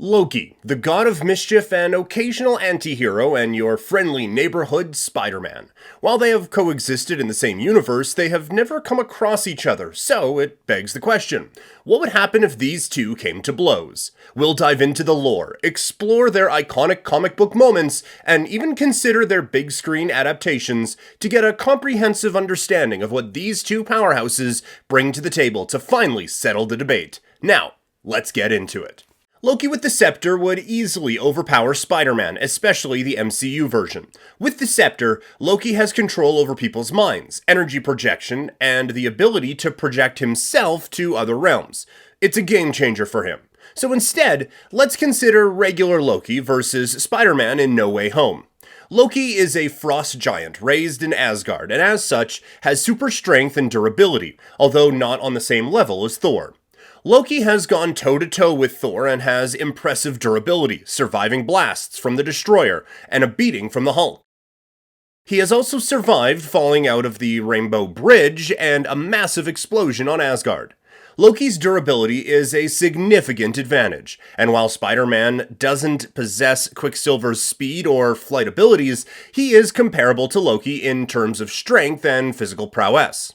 Loki, the god of mischief and occasional anti-hero, and your friendly neighborhood Spider-Man. While they have coexisted in the same universe, they have never come across each other, so it begs the question, what would happen if these two came to blows? We'll dive into the lore, explore their iconic comic book moments, and even consider their big screen adaptations to get a comprehensive understanding of what these two powerhouses bring to the table to finally settle the debate. Now, let's get into it. Loki with the scepter would easily overpower Spider-Man, especially the MCU version. With the scepter, Loki has control over people's minds, energy projection, and the ability to project himself to other realms. It's a game changer for him. So instead, let's consider regular Loki versus Spider-Man in No Way Home. Loki is a frost giant raised in Asgard, and as such, has super strength and durability, although not on the same level as Thor. Loki has gone toe-to-toe with Thor and has impressive durability, surviving blasts from the Destroyer, and a beating from the Hulk. He has also survived falling out of the Rainbow Bridge and a massive explosion on Asgard. Loki's durability is a significant advantage, and while Spider-Man doesn't possess Quicksilver's speed or flight abilities, he is comparable to Loki in terms of strength and physical prowess.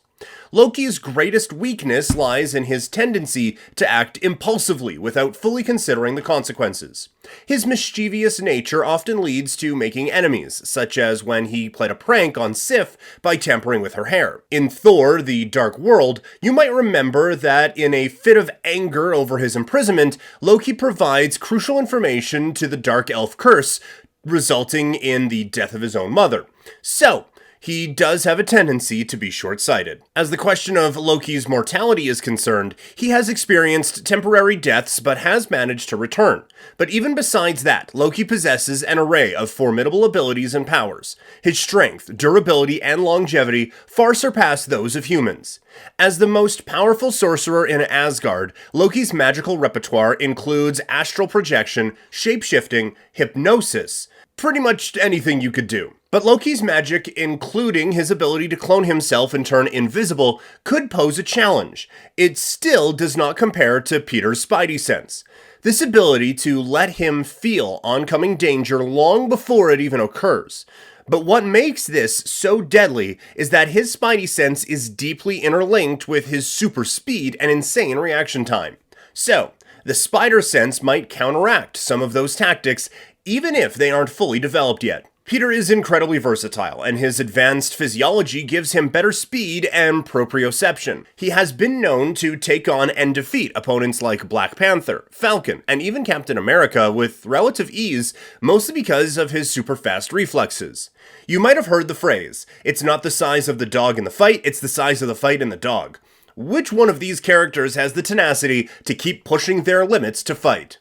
Loki's greatest weakness lies in his tendency to act impulsively without fully considering the consequences. His mischievous nature often leads to making enemies, such as when he played a prank on Sif by tampering with her hair. In Thor: The Dark World, you might remember that in a fit of anger over his imprisonment, Loki provides crucial information to the Dark Elf curse, resulting in the death of his own mother. So, he does have a tendency to be short-sighted. As the question of Loki's mortality is concerned, he has experienced temporary deaths but has managed to return. But even besides that, Loki possesses an array of formidable abilities and powers. His strength, durability, and longevity far surpass those of humans. As the most powerful sorcerer in Asgard, Loki's magical repertoire includes astral projection, shape-shifting, hypnosis, pretty much anything you could do. But Loki's magic, including his ability to clone himself and turn invisible, could pose a challenge. It still does not compare to Peter's Spidey sense. This ability to let him feel oncoming danger long before it even occurs. But what makes this so deadly is that his Spidey sense is deeply interlinked with his super speed and insane reaction time. So, the spider sense might counteract some of those tactics, even if they aren't fully developed yet. Peter is incredibly versatile, and his advanced physiology gives him better speed and proprioception. He has been known to take on and defeat opponents like Black Panther, Falcon, and even Captain America with relative ease, mostly because of his super fast reflexes. You might have heard the phrase, "It's not the size of the dog in the fight, it's the size of the fight in the dog." Which one of these characters has the tenacity to keep pushing their limits to fight?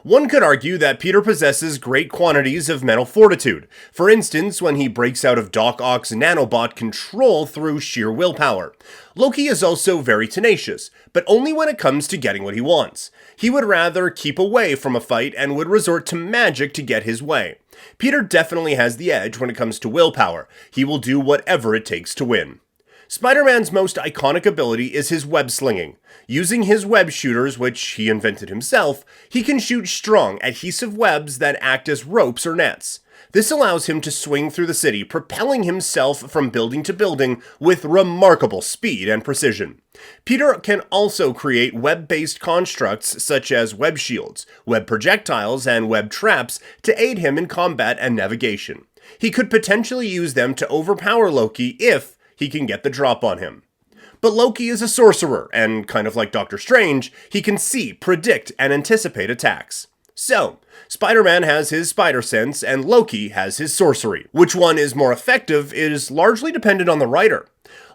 One could argue that Peter possesses great quantities of mental fortitude, for instance when he breaks out of Doc Ock's nanobot control through sheer willpower. Loki is also very tenacious, but only when it comes to getting what he wants. He would rather keep away from a fight and would resort to magic to get his way. Peter definitely has the edge when it comes to willpower. He will do whatever it takes to win. Spider-Man's most iconic ability is his web slinging. Using his web shooters, which he invented himself, he can shoot strong, adhesive webs that act as ropes or nets. This allows him to swing through the city, propelling himself from building to building with remarkable speed and precision. Peter can also create web-based constructs such as web shields, web projectiles, and web traps to aid him in combat and navigation. He could potentially use them to overpower Loki if he can get the drop on him. But Loki is a sorcerer, and kind of like Doctor Strange, he can see, predict, and anticipate attacks. So, Spider-Man has his spider sense, and Loki has his sorcery. Which one is more effective is largely dependent on the writer.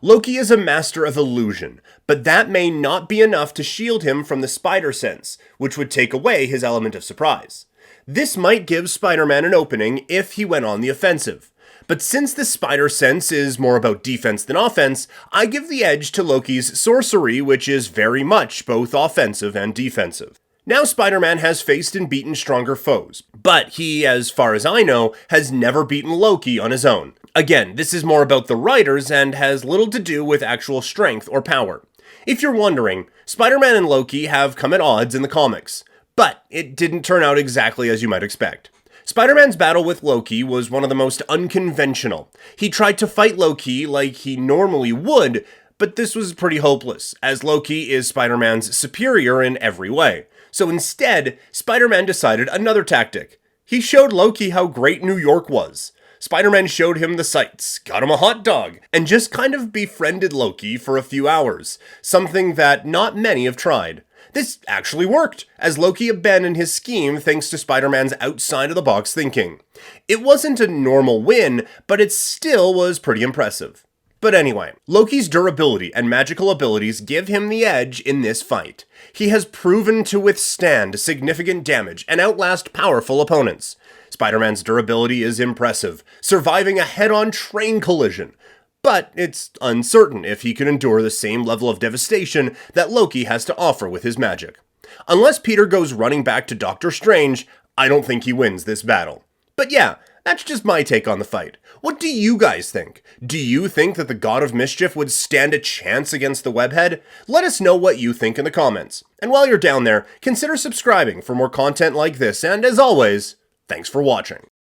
Loki is a master of illusion, but that may not be enough to shield him from the spider sense, which would take away his element of surprise. This might give Spider-Man an opening if he went on the offensive. But since the spider sense is more about defense than offense, I give the edge to Loki's sorcery, which is very much both offensive and defensive. Now Spider-Man has faced and beaten stronger foes, but he, as far as I know, has never beaten Loki on his own. Again, this is more about the writers and has little to do with actual strength or power. If you're wondering, Spider-Man and Loki have come at odds in the comics. But it didn't turn out exactly as you might expect. Spider-Man's battle with Loki was one of the most unconventional. He tried to fight Loki like he normally would, but this was pretty hopeless, as Loki is Spider-Man's superior in every way. So instead, Spider-Man decided another tactic. He showed Loki how great New York was. Spider-Man showed him the sights, got him a hot dog, and just kind of befriended Loki for a few hours, something that not many have tried. This actually worked, as Loki abandoned his scheme thanks to Spider-Man's outside-of-the-box thinking. It wasn't a normal win, but it still was pretty impressive. But anyway, Loki's durability and magical abilities give him the edge in this fight. He has proven to withstand significant damage and outlast powerful opponents. Spider-Man's durability is impressive, surviving a head-on train collision. But it's uncertain if he can endure the same level of devastation that Loki has to offer with his magic. Unless Peter goes running back to Doctor Strange, I don't think he wins this battle. But yeah, that's just my take on the fight. What do you guys think? Do you think that the God of Mischief would stand a chance against the Webhead? Let us know what you think in the comments. And while you're down there, consider subscribing for more content like this, and as always, thanks for watching.